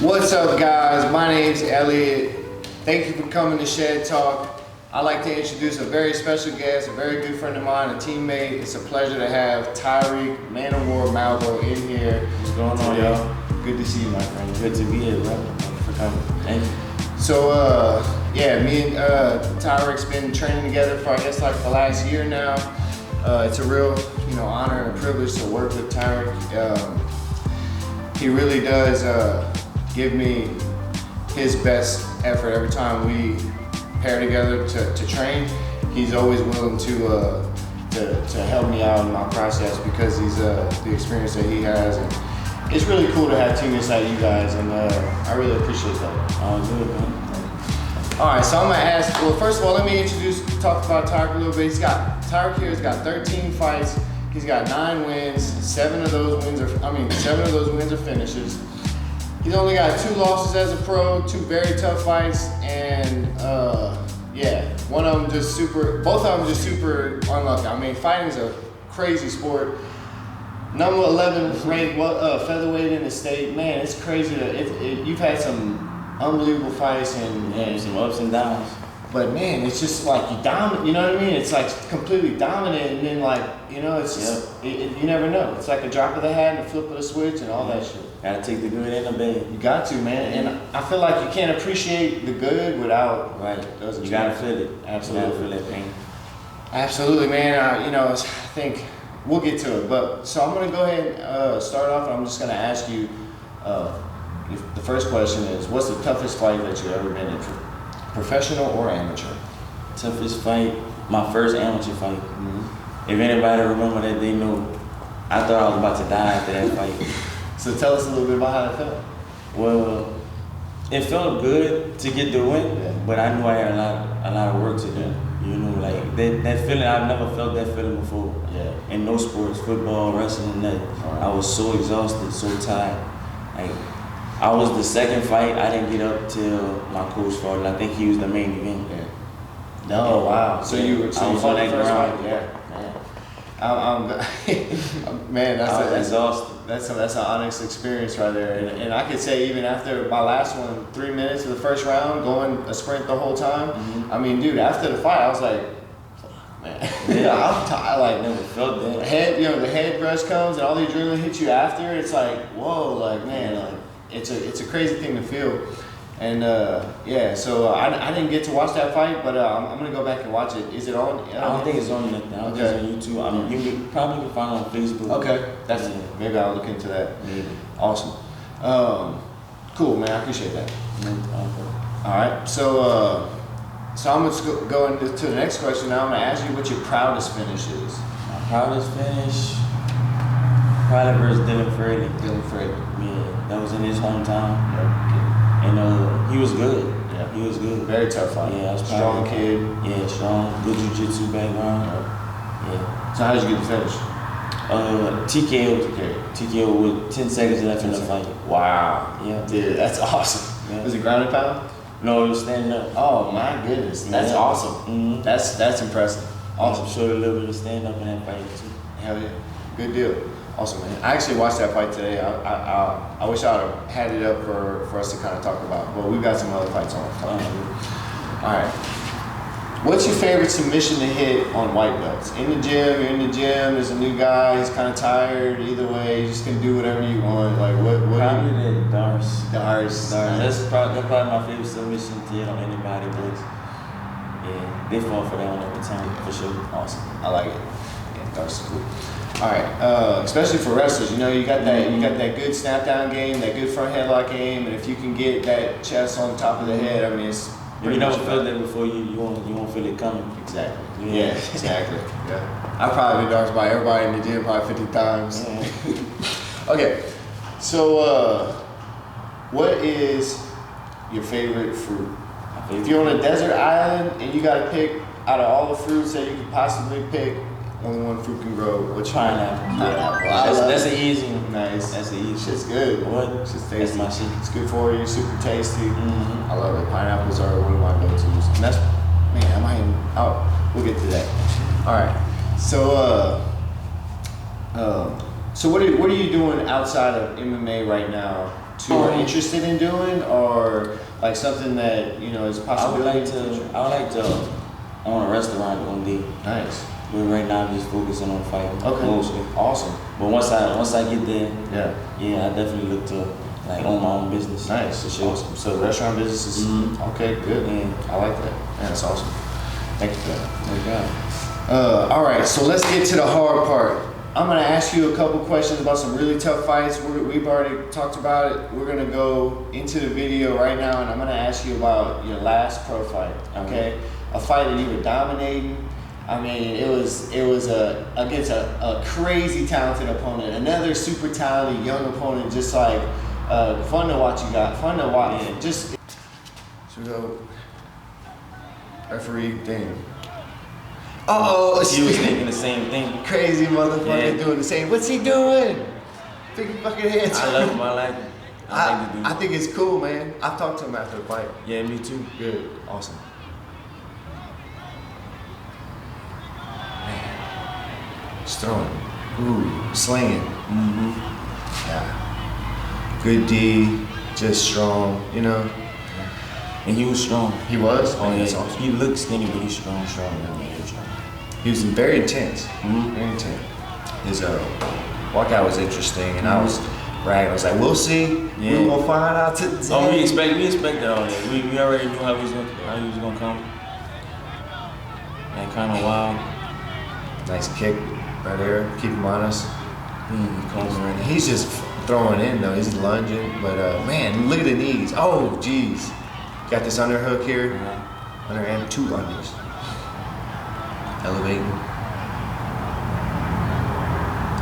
What's up, guys? My name's Elliot. Thank you for coming to Shed Talk. I'd like to introduce a very special guest, a very good friend of mine, a teammate. It's a pleasure to have Tyrek Malveaux in here. What's going on, y'all? Good to see you, my friend. Good to be here, bro. Thank you for coming. Thank you. So, me and Tyrek's been training together for, I guess, like the last year now. It's a real, honor and a privilege to work with Tyrek. He really does give me his best effort every time we pair together to train. He's always willing to help me out in my process because he's the experience that he has. And it's really cool to have teammates like you guys, and I really appreciate that. Good, man. All right, so I'm gonna ask. Well, first of all, let me talk about Tyrek a little bit. Tyrek here has got 13 fights. He's got 9 wins. 7 of those wins are finishes. He's only got 2 losses as a pro, 2 very tough fights, and both of them just super unlucky. I mean, fighting's a crazy sport. Number 11 ranked featherweight in the state. Man, it's crazy. You've had some unbelievable fights and Some ups and downs. But man, it's just like you dominate. You know what I mean? It's like completely dominant, and then it's just you never know. It's like a drop of the hat and a flip of the switch and all that shit. Gotta take the good and the bad. You got to, man. And I feel like you can't appreciate the good without those. You gotta feel it. Absolutely. You gotta feel that pain. Absolutely, man. I think we'll get to it. But so I'm gonna go ahead and start off. And I'm just gonna ask you. The first question is, what's the toughest fight that you've ever been in, professional or amateur? Toughest fight, my first amateur fight. Mm-hmm. If anybody remember that, they know I thought I was about to die after that fight. So tell us a little bit about how that felt. Well, it felt good to get the win, but I knew I had a lot of work to do. Like that feeling, I've never felt that feeling before. Yeah. In no sports, football, wrestling, nothing. Right. I was so exhausted, so tired. I was the second fight. I didn't get up till my coach fought, and I think he was the main event. Yeah. No, wow. So you I was on that ground. Yeah. Man, that's exhausted. That's an honest experience right there. And I could say even after my last one, 3 minutes of the first round, going a sprint the whole time. Mm-hmm. I mean, dude, after the fight, I was like, man, I'm tired. Never felt that. The head rush comes and all the adrenaline hits you after. It's like, whoa, man, it's a crazy thing to feel. And so I didn't get to watch that fight, but I'm gonna go back and watch it. Is it on? I don't think it's on nothing. I don't think it's on YouTube. I mean, you probably can find it on Facebook. Okay, maybe I'll look into that. Maybe. Awesome. Cool, man. I appreciate that. All right, so I'm gonna go into the next question. Now I'm gonna ask you what your proudest finish is. My proudest finish, probably versus Dylan Freddie. Yeah, that was in his hometown. Yeah. And he was good. Yeah. He was good. Very tough fight. Yeah, I was strong kid. Yeah, strong. Good jiu-jitsu background. Yeah. So how did you get the finish? TKO with 10 seconds left in the fight. Wow. Yeah. Dude, that's awesome. Yeah. Was it ground and pound? No, it was standing up. Oh my goodness. That's awesome. Mm-hmm. That's impressive. Awesome. Showed a little bit of stand up in that fight too. Hell yeah. Good deal. Awesome, man. I actually watched that fight today. I wish I would have had it up for us to kind of talk about, but we've got some other fights on. All right. What's your favorite submission to hit on white belts? In the gym, you're in the gym, there's a new guy, he's kind of tired. Either way, you just can do whatever you want. Like what? Probably the Dars. Dars. That's probably my favorite submission to hit on anybody, but yeah, they fall for that one every time, for sure. Awesome. I like it. Yeah, Dars is cool. All right, especially for wrestlers, you got that good snap down game, that good front headlock game, and if you can get that chest on top of the head, I mean, it's pretty much. If you never felt that before, you won't feel it coming. Exactly. Yeah, exactly. Yeah. I've probably been darts by everybody in the gym probably 50 times. Yeah. Okay, so what is your favorite fruit? If you're on a desert island and you got to pick out of all the fruits that you could possibly pick, only one fruit can grow. Which pineapple? Pineapple. That's an easy one. Nice. That's an easy. Shit's good. What? Shit's tasty. That's my shit. It's good for you. Super tasty. Mm-hmm. I love it. Pineapples are one of my go-tos. And that's, man, I might even. Oh, we'll get to that. All right. So what are you doing outside of MMA right now to or interested in doing, or like something that is possible? I own a restaurant one day. Nice. But right now I'm just focusing on fighting. Okay. Mostly. Awesome. But once I get there, Yeah. I definitely look to like own my own business. Nice. For sure. Awesome. So the restaurant business is okay. Good. Yeah. I like that. Yeah, that's awesome. Thank you for that. Oh God. All right, so let's get to the hard part. I'm gonna ask you a couple questions about some really tough fights. We've already talked about it. We're gonna go into the video right now, and I'm gonna ask you about your last pro fight. Okay, a fight that you were dominating. I mean, it was against a crazy talented opponent, another super talented young opponent. Just like fun to watch. Fun to watch. Yeah. Just so we go referee thing. Oh, he was thinking the same thing. Crazy motherfucker doing the same. What's he doing? Big fucking heads. I love him. I like him. I think it's cool, man. I've talked to him after the fight. Yeah, me too. Good. Awesome. Man. Just throwing. Ooh, slinging. Yeah. Good D, just strong, And he was strong. He was? Oh, yeah. That's awesome. He looked skinny, but he's strong. He was very intense. Very intense. His walkout was interesting, and I was bragging. I was like, "We'll see. Yeah. We're gonna find out today." Oh, we expected all that. We already knew how he was gonna come. And kind of wild. Nice kick right there. Keep him honest. Comes right in. He's just throwing in though. He's lunging, but man, look at the knees. Oh, jeez. Got this underhook here. Underhand, 2 unders. Elevating.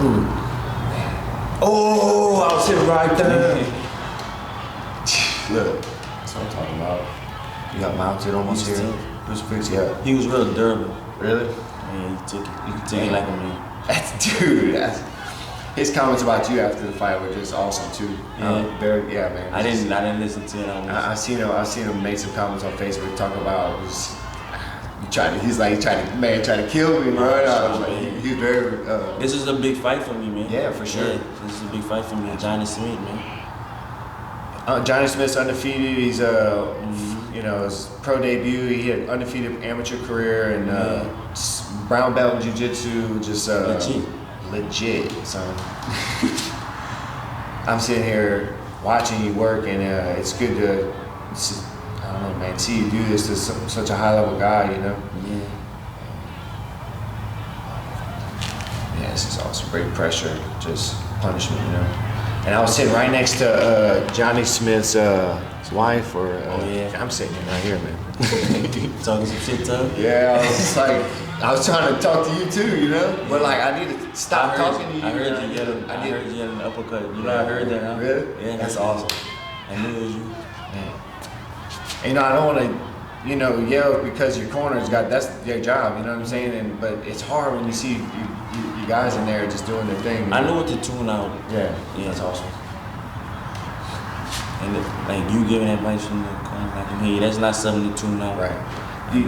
Ooh. Man. Oh, I was hit right there. Look, that's what I'm talking about. You got mounted almost He's here. Crucifix, yeah. He was real durable. Really? Yeah, he took it. He took it like a man. That's his comments about you after the fight were just awesome too. Yeah. Man. I didn't listen to it. I seen him make some comments on Facebook talking about he's trying to kill me, bro. I was like, he's very. This is a big fight for me, man. Yeah, for sure. Yeah, this is a big fight for me. Johnny Smith, man. Johnny Smith's undefeated. He's his pro debut. He had undefeated amateur career and brown belt in jiu-jitsu. Just legit, son. I'm sitting here watching you work, and it's good to. I don't know, man. See you do this to such a high-level guy, Yeah. Yeah, this is awesome. Great pressure, just punishment, And I was sitting right next to Johnny Smith's wife, or I'm sitting right here, man. Talking some shit tough. Yeah, I was just like, I was trying to talk to you too, But like, I need to stop talking to you. I heard you yell an uppercut. I heard that, huh? Really? Yeah. That's awesome. I knew it was you. Man. And I don't want to, yell because your corner's that's their job, you know what I'm saying? But it's hard when you see you guys in there just doing their thing. I know what to tune out. Yeah, that's awesome. And like you giving advice from the corner, like hey, that's not something to tune out. Right. Do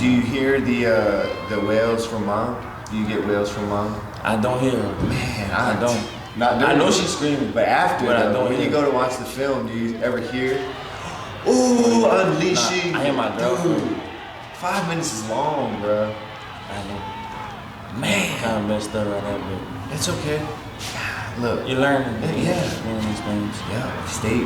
you hear the wails from mom? Do you get wails from mom? I don't hear her. Man, I don't. I know she's screaming, but after I don't when hear you go to watch the film, do you ever hear? Ooh, unleashing. I hear my girlfriend. Dude, 5 minutes is long, bro. I know. Man, Kind of messed up right now, but it's okay. God, look, you're learning. Yeah. Learning these things. yeah, stay.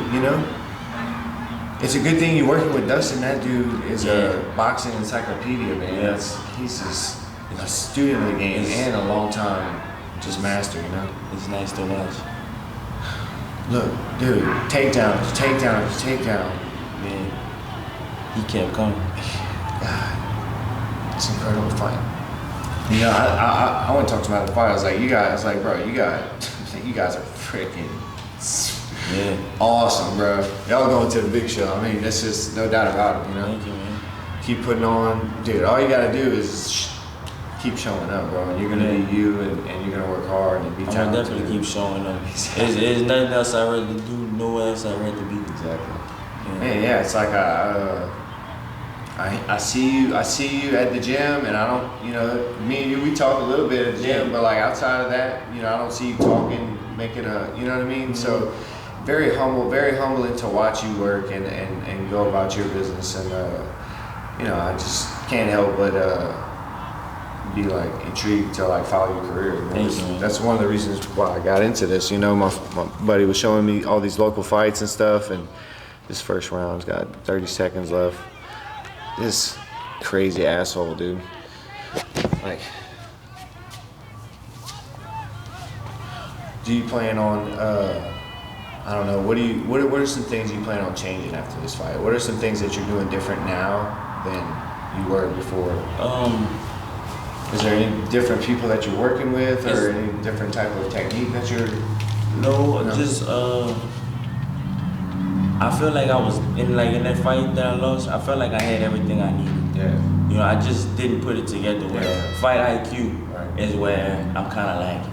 It's a good thing you're working with Dustin. That dude is a boxing encyclopedia, man. Yeah. He's just a student of the game and a long time just master, It's nice to watch. Look, dude, takedown. Man, he kept coming. God, it's an incredible fight. I want to talk to him about the fight. I was like, bro, you guys are freaking awesome, bro. Y'all going to the big show. I mean, that's just no doubt about it, Thank you, man. Keep putting on, dude. All you gotta do is keep showing up, bro. And you're gonna be you, and you're gonna work hard and be I'm talented. gonna definitely keep showing up. There's nothing else I'd rather do, nowhere else I'd rather be. Exactly. Man, yeah, it's like I see you at the gym, and I don't, me and you, we talk a little bit at the gym, but like outside of that, I don't see you talking, making you know what I mean? So very humbling to watch you work and go about your business. And you know, I just can't help but be like intrigued to like follow your career. You know? That's one of the reasons why I got into this. You know, my buddy was showing me all these local fights and stuff, and this first round's got 30 seconds left. This crazy asshole, dude. Like, do you plan on? I don't know. What are some things you plan on changing after this fight? What are some things that you're doing different now than you were before? Is there any different people that you're working with, or any different type of technique that you're? No, just I feel like I was in that fight that I lost. I felt like I had everything I needed. Yeah. You know, I just didn't put it together. Where fight IQ is where I'm kind of lacking.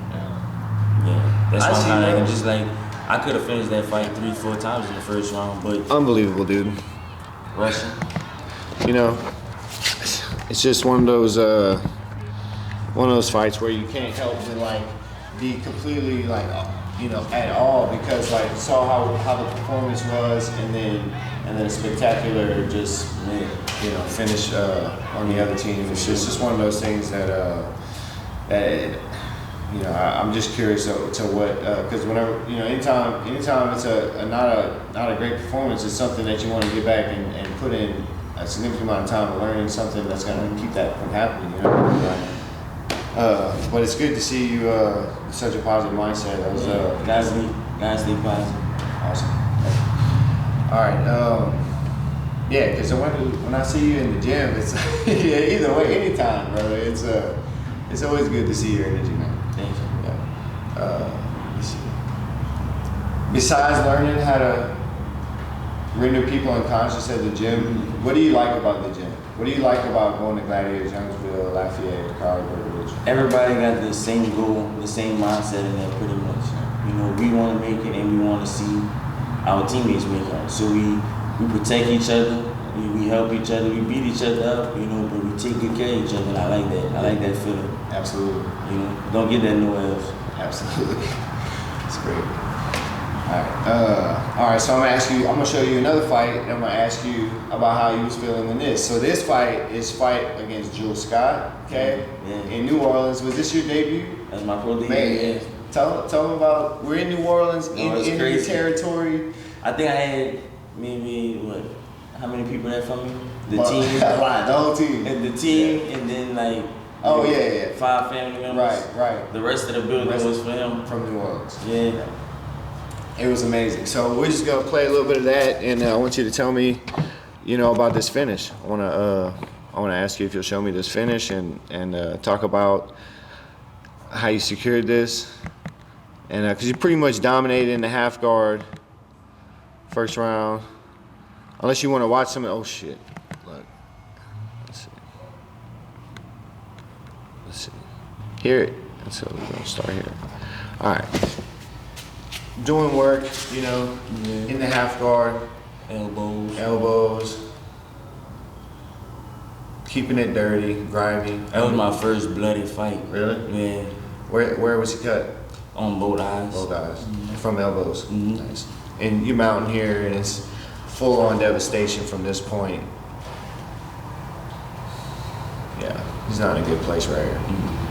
Yeah, that's why I'm kind of lacking. Just like I could have finished that fight 3-4 times in the first round, but unbelievable, dude. Russian. You know, it's just one of those fights where you can't help but like be completely like, you know, at all, because like saw how the performance was, and then a spectacular just, you know, finish on the other team. It's just one of those things that you know, I'm just curious to what, because whenever, you know, anytime it's not a great performance, it's something that you want to get back and put in a significant amount of time of learning something that's going to keep that from happening, you know. But it's good to see you such a positive mindset. That was guys stay positive. Awesome. All right. Yeah, because when I see you in the gym, it's yeah, either way, anytime, brother. It's always good to see your energy, man. Thank you. Yeah. Let's see. Besides learning how to render people unconscious at the gym, what do you like about the gym? What do you like about going to Gladiators, Youngsville, Lafayette, Carlsbad, Ridge? Everybody got the same goal, the same mindset in there, pretty much. You know, we want to make it, and we want to see our teammates make it. So we protect each other, we help each other, we beat each other up, you know, but we take good care of each other. And I like that. I like that feeling. Absolutely. You know, don't get that nowhere else. Absolutely. It's great. All right. So I'm gonna show you another fight, and I'm gonna ask you about how you was feeling in this. So this fight is against Jules Scott, okay? Yeah. In New Orleans. Was this your debut? That's my pro debut. Man, tell them about. We're in New Orleans, in your territory. I think I had maybe how many people there from me? The team. A lot. The whole team. And the team, and then like. Oh yeah. 5 family members. Right. The rest of the building was for him. From New Orleans. Yeah. It was amazing. So we're just gonna play a little bit of that, and I want you to tell me, you know, about this finish. I wanna ask you if you'll show me this finish and talk about how you secured this, and because you pretty much dominated in the half guard, first round. Unless you want to watch some. Oh shit! Look, let's see. Here. So we're gonna start here. All right. Doing work, you know, in the half guard, elbows, keeping it dirty, grimy. That was my first bloody fight. Really? Yeah. Where was he cut? On both eyes. Both eyes. Mm-hmm. From elbows. Mm-hmm. Nice. And you mountain here, and it's full-on devastation from this point. Yeah, he's not in a good place right here. Mm-hmm.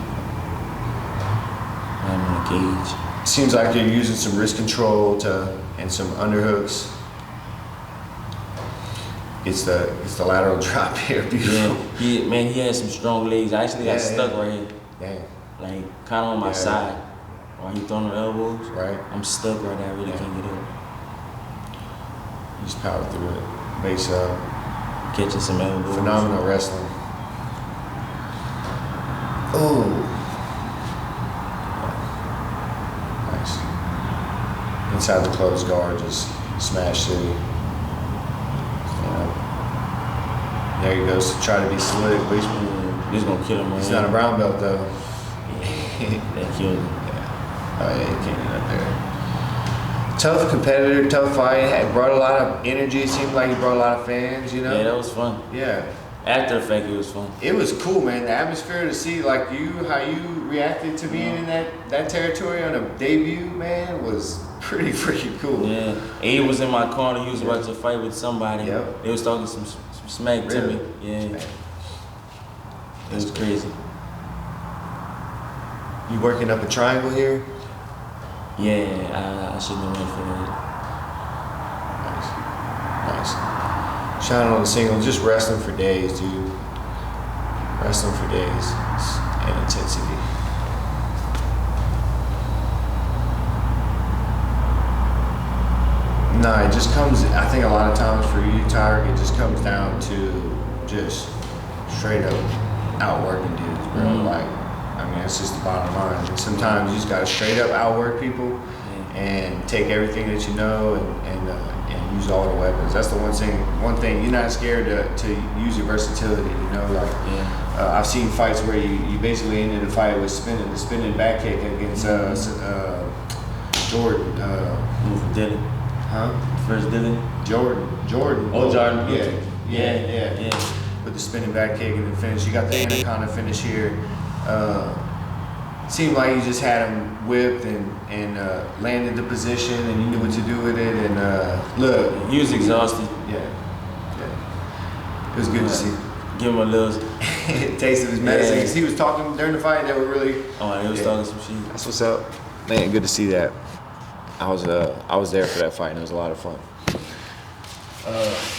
I'm in a cage. Seems like you're using some wrist control and some underhooks. It's the lateral drop here, beautiful. Yeah, he had some strong legs. I actually got stuck right here. Damn. Like kind of on my side. While he throwing the elbows. Right. I'm stuck right there. I really can't get up. You just power through it. Base up. Catching some elbows. Phenomenal wrestling. Oh. Inside the closed guard, just smash city. You know. There he goes to try to be slick, but he's gonna kill him. He's not a brown belt though. That killed him. Yeah. Oh yeah, he can't get up there. Tough competitor, tough fight. Had brought a lot of energy. It seemed like he brought a lot of fans. You know. Yeah, that was fun. Yeah. After the fact, it was fun. It was cool, man. The atmosphere to see, like how you reacted to being in that territory on a debut, man, was pretty freaking cool. Yeah. A was in my corner. He was about to fight with somebody. Yep. They was talking some smack to me. Yeah. Smack. It was crazy. You working up a triangle here? Yeah, I shouldn't have went for that. Nice. Shining on the single, just wrestling for days, dude. Wrestling for days and intensity. No, it just comes, I think a lot of times for you, Tyrek, it just comes down to just straight up outworking dudes, bro. Like, I mean, that's just the bottom line. And sometimes you just gotta straight up outwork people and take everything that you know and use all the weapons. That's the one thing you're not scared to use your versatility, you know, like I've seen fights where you basically ended the fight with the spinning back kick against Jordan. Dylan. Huh? First Dylan? Jordan. Oh, Jordan. Yeah. With the spinning back kick and the finish. You got the anaconda finish here. Seemed like you just had him whipped and landed the position and you knew what to do with it. And look. He was exhausted. Yeah. It was good to see. Give him a little taste of his medicine. Yeah. He was talking during the fight. They were really. Oh, he was talking some shit. That's what's up. Man, good to see that. I was there for that fight and it was a lot of fun.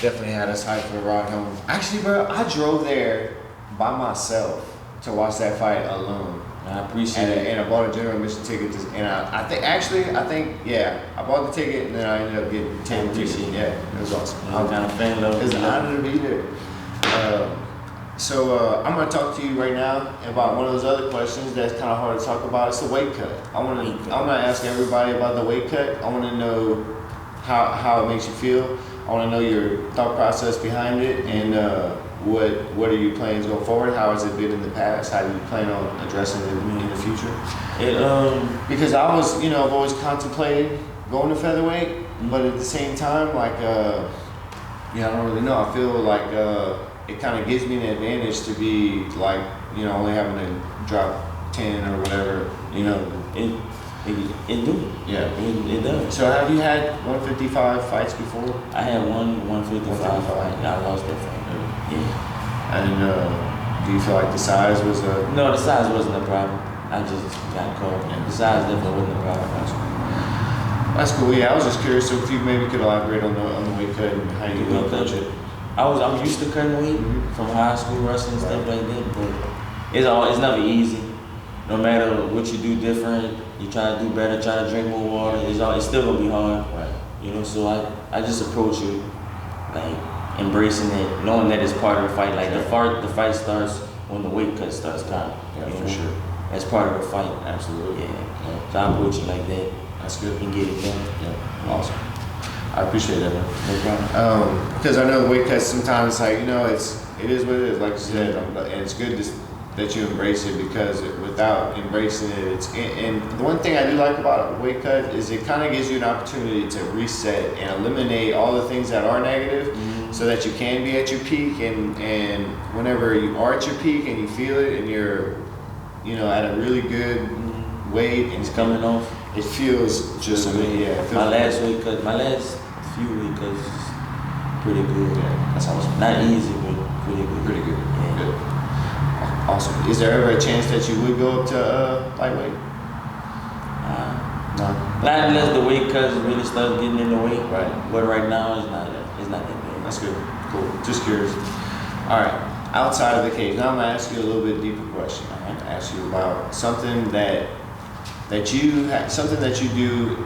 Definitely had us hyped for the ride home. Actually, bro, I drove there by myself to watch that fight alone. I appreciate it. And I bought a general admission ticket. I think, I bought the ticket and then I ended up getting 10 tickets. Yeah, it was awesome. I'm kind of fan though. It was an honor to be there. So I'm gonna talk to you right now about one of those other questions that's kind of hard to talk about. It's the weight cut. I'm gonna ask everybody about the weight cut. I want to know how it makes you feel. I want to know your thought process behind it, and what are your plans going forward? How has it been in the past? How do you plan on addressing it in the future? Because I've always contemplated going to featherweight, but at the same time, like, I don't really know. I feel like it kind of gives me an advantage to be like, only having to drop 10 or whatever, It do. Yeah. It does. So have you had 155 fights before? I had one 155 fight. I lost that fight. Yeah. And do you feel like the size was a... No, the size wasn't a problem. I just got caught. The size definitely wasn't a problem. That's cool. Yeah, I was just curious if you maybe could elaborate on the weight cut and how you approach it. I'm used to cutting weight from high school wrestling and stuff like that, but it's never easy. No matter what you do different, you try to do better, try to drink more water, it's still gonna be hard. Right. So I just approach it like embracing it, knowing that it's part of the fight. Like the fight starts when the weight cut starts coming. Yeah, for sure. That's part of the fight. Absolutely. Yeah. So I approach it like that. That's good. And get it done. Yeah. Awesome. I appreciate that, man. No problem. Because I know the weight cuts sometimes, like, it is what it is, like you said, and it's good that you embrace it, because without embracing it, and the one thing I do like about a weight cut is it kind of gives you an opportunity to reset and eliminate all the things that are negative, so that you can be at your peak, and whenever you are at your peak and you feel it and you're, at a really good weight and it's coming off. It feels just amazing. My last few weight cuts is pretty good. Yeah, that's awesome. Not easy, but pretty good. Pretty good. Yeah. Good. Awesome. Is there ever a chance that you would go up to lightweight? No. Not unless the weight cuts really start getting in the weight. Right. But right now it's not that bad. That's good. Cool. Just curious. All right. Outside of the cage, now I'm gonna ask you a little bit deeper question. I'm gonna ask you about something that you do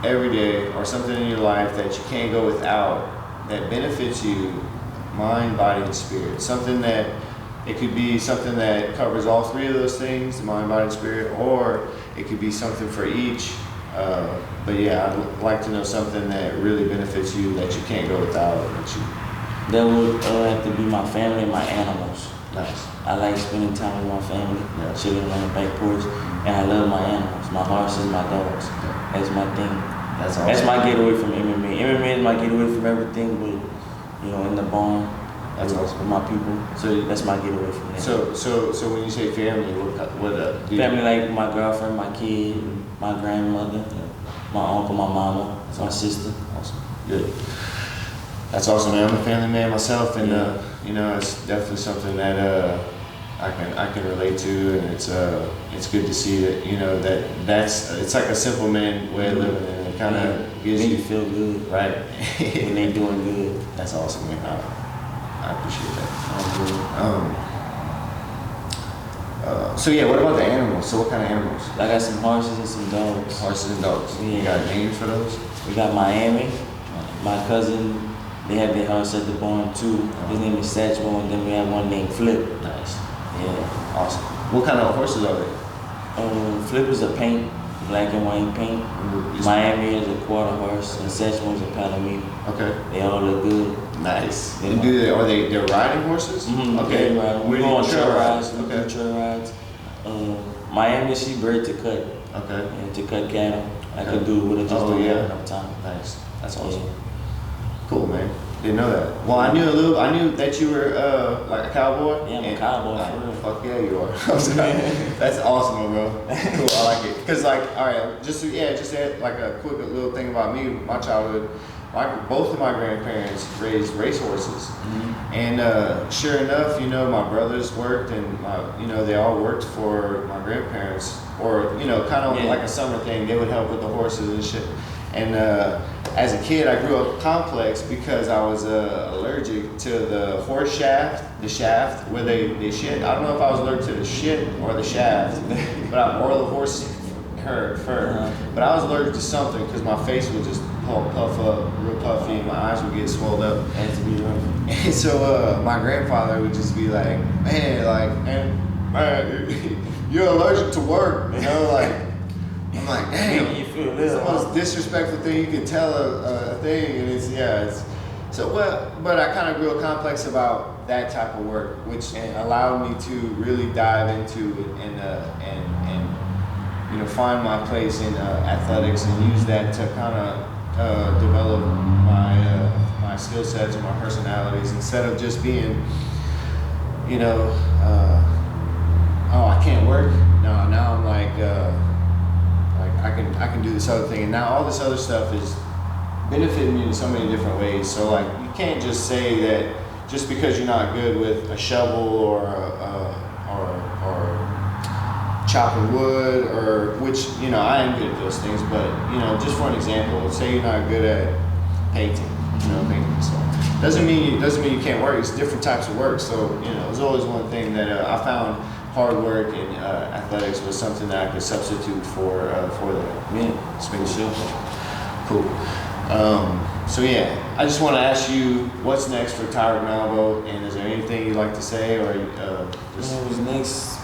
every day, or something in your life that you can't go without, that benefits you, mind, body, and spirit. Something that it could be something that covers all three of those things, the mind, body, and spirit, or it could be something for each. But yeah, I'd like to know something that really benefits you that you can't go without. That would have to be my family and my animals. Nice. I like spending time with my family, chilling on the back porch, and I love my animals, my horses, my dogs. Yeah. That's my thing. That's awesome. That's my getaway from MMA. MMA is my getaway from everything, but in the barn. That's awesome. With my people. So that's my getaway from that. So when you say family, what family, like my girlfriend, my kid, my grandmother. my uncle, my mama, my sister. Awesome. Good. That's awesome, man. I'm a family man myself, and you know, it's definitely something that I can relate to, and it's good to see that, you know, that's it's like a simple man way of living, and it kind of gives you feel good, right when they doing good. That's awesome, man. I appreciate that. So yeah, what about the animals? So what kind of animals? I got some horses and some dogs. Horses and dogs. Yeah. You got names for those? We got Miami. My cousin, they have their horse at the barn too. His name is Satchmo, and then we have one named Flip. Nice. Yeah. Awesome. What kind of horses are they? Flip is a paint, black and white paint. Miami is a quarter horse, and Satchmo is a Palomino. Okay. They all look good. Nice. And they're riding horses? Mm-hmm. Okay. We go on trail rides. We Okay. do trail rides. Miami, she bred to cut. Okay. And to cut cattle. I could do it with her just Oh, yeah. enough time. Nice. That's awesome. Yeah. Cool, man. Didn't know that. Well, I knew that you were like a cowboy. Yeah, I'm a cowboy for real. Fuck yeah, you are. I'm sorry. That's awesome, bro. Cool, I like it. Cause like, all right, just add like a quick little thing about me. My childhood, both of my grandparents raised racehorses, and sure enough, you know, my brothers worked, and they all worked for my grandparents, or kind of like a summer thing. They would help with the horses and shit. And as a kid, I grew up complex because I was allergic to the horse shaft, the shaft where they shit. I don't know if I was allergic to the shit or the shaft, or the horse fur. But I was allergic to something because my face would just puff up, real puffy, and my eyes would get swelled up. Had to be rough. And so my grandfather would just be like, man, you're allergic to work, you know, like. I'm like, damn, You feel it's the little, most disrespectful thing you can tell a thing, and it's so well. But I kind of grew a complex about that type of work, which allowed me to really dive into it and find my place in athletics and use that to kind of develop my skill sets and my personalities instead of just being, oh, I can't work. No, now I'm like I can do this other thing, and now all this other stuff is benefiting me in so many different ways. So like you can't just say that just because you're not good with a shovel or chopping wood, or which I am good at those things, but just for an example, say you're not good at painting, painting stuff. Doesn't mean you can't work. It's different types of work. So there's always one thing that I found. Hard work and athletics was something that I could substitute for that. Yeah, it's been sure. Cool. So yeah, I just want to ask you, what's next for Tyrek Malveaux, and is there anything you'd like to say, or just? What's next?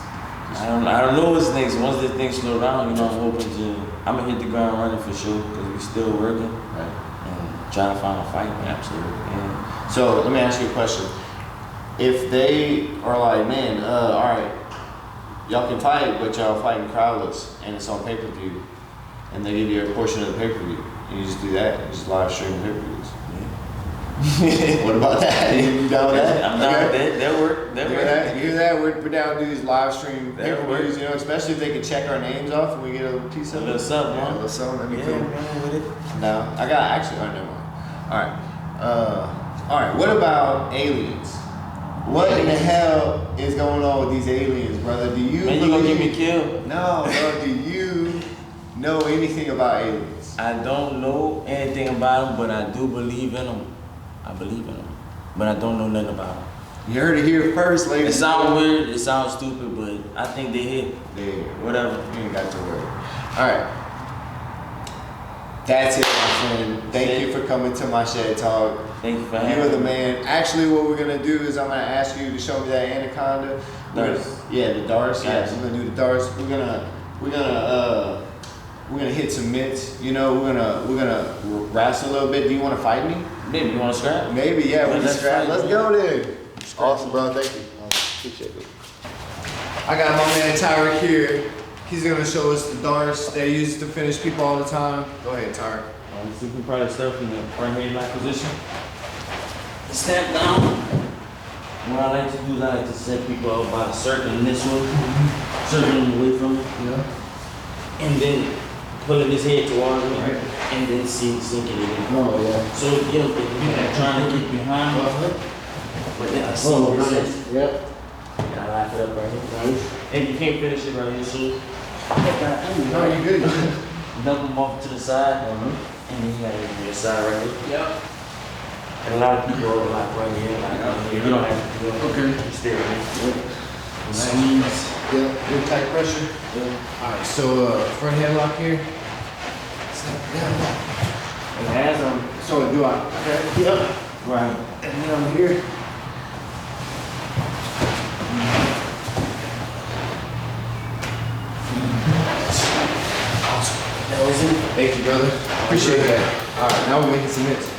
I don't know what's next. Once the things slow down, I'm hoping I'm gonna hit the ground running for sure, because we're still working, Right. and trying to find a fight. Absolutely. Yeah. So let me ask you a question. If they are like, man, all right, y'all can fight, but y'all fighting crowdless, and it's on pay-per-view, and they give you a portion of the pay-per-view, and you just do that, you just live stream pay-per-views. Yeah. What about that? You down with that? I'm down with that. That work. You hear that? We're down to do these live stream pay-per-views, especially if they can check our names off and we get a piece of it. A little something, a little something, that'd be cool. Man, with it. No, I got actually. Oh, never mind. All right. What about aliens? What in the hell is going on with these aliens, brother? Do you? Man, you gonna get me killed? No, bro. Do you know anything about aliens? I don't know anything about them, but I do believe in them. I believe in them, but I don't know nothing about them. You heard it here first, ladies. It sounds weird. It sounds stupid, but I think they hit. Yeah. Whatever. You ain't got to worry. All right. That's it, my friend. Thank you for coming to my Shed Talk. Thank you for having me. You are the man. Actually, what we're gonna do is I'm gonna ask you to show me that anaconda. Darts. Yeah, the darts. Yes. Yeah, we're gonna do the darts. We're gonna hit some mitts. We're gonna wrestle a little bit. Do you want to fight me? Maybe you want to scrap? Maybe, yeah. We can Let's scrap. fight, Let's man. go then. Awesome, bro. Thank you. Appreciate it. I got my man Tyrek here. He's gonna show us the darts they use to finish people all the time. Go ahead, Tyrek. So we can probably start from the right hand lock position. Step down. What I like to do is I like to set people out by circling this one, circling them away from me. Yeah. And then pulling his head towards me, and then sinking it in. Oh, yeah. So you know, trying to get behind me, but then I see this. Yep. And I lock it up right here. Nice. And you can't finish it right here, so No, you're good. dump them off to the side, and then you gotta get to the side right here. Yep. And a lot of people are like right here, like you don't have to do it. Okay. You stay right here. Nice. Yep. Good tight pressure. Alright, so front headlock here. And as So do I. Okay. Yep. right, And then I'm here. Awesome. That was it. Thank you, brother. Appreciate that. Alright, now we're making some hits.